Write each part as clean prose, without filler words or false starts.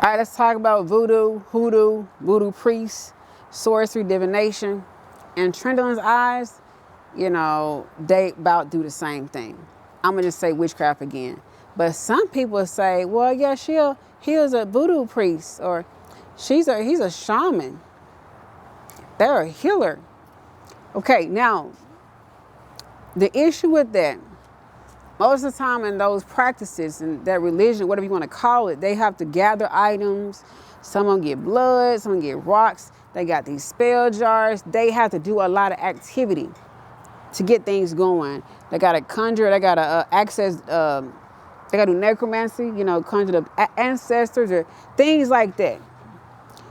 All right, let's talk about voodoo, hoodoo, voodoo priests, sorcery, divination, and Trendlin's eyes. They about do the same thing. I'm gonna just say witchcraft again. But some people say, well, yeah, he is a voodoo priest, or he's a shaman. They're a healer. Okay, now the issue with that, most of the time in those practices and that religion, whatever you want to call it, they have to gather items. Some of them get blood, some of them get rocks. They got these spell jars. They have to do a lot of activity to get things going. They got to conjure, they got to access, they got to do necromancy, conjure the ancestors or things like that.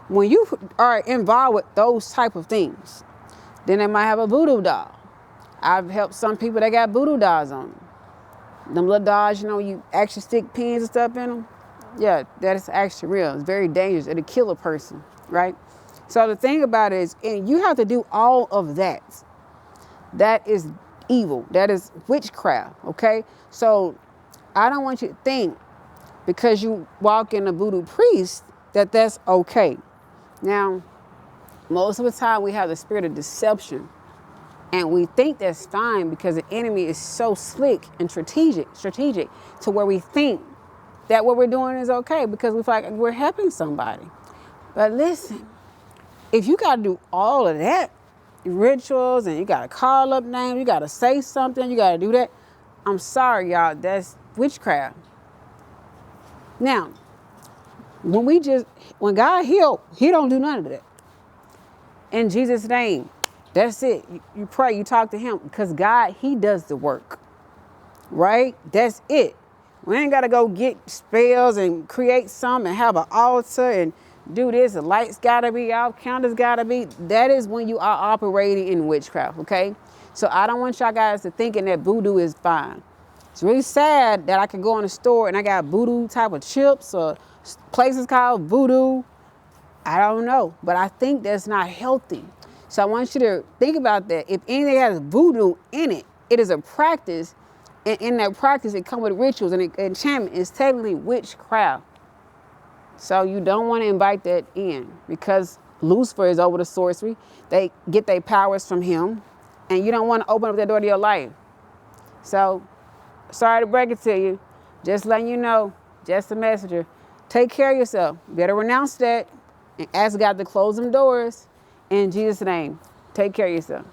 When you are involved with those type of things, then they might have a voodoo doll. I've helped some people that got voodoo dolls on them. Them little dolls, you actually stick pins and stuff in them. Yeah, that is actually real. It's very dangerous. It'll kill a person, right? So the thing about it is, and you have to do all of that. That is evil. That is witchcraft, okay? So I don't want you to think because you walk in a voodoo priest that that's okay. Now, most of the time we have the spirit of deception. And we think that's fine because the enemy is so slick and strategic to where we think that what we're doing is okay because we feel like we're helping somebody. But listen, if you got to do all of that, rituals, and you got to call up names, you got to say something, you got to do that, I'm sorry, y'all, that's witchcraft. Now, when God healed, he don't do none of that. In Jesus' name. That's it. You pray, you talk to him because God, he does the work, right? That's it. We ain't got to go get spells and create some and have an altar and do this. The lights got to be out, counters got to be. That is when you are operating in witchcraft, okay? So I don't want y'all guys to thinking that voodoo is fine. It's really sad that I can go in a store and I got voodoo type of chips or places called voodoo. I don't know, but I think that's not healthy. So I want you to think about that. If anything has voodoo in it, it is a practice. And in that practice, it comes with rituals and enchantment. It's technically witchcraft. So you don't want to invite that in because Lucifer is over the sorcery. They get their powers from him. And you don't want to open up that door to your life. So, sorry to break it to you. Just letting you know, just a messenger. Take care of yourself. Better renounce that and ask God to close them doors. In Jesus' name, take care of yourself.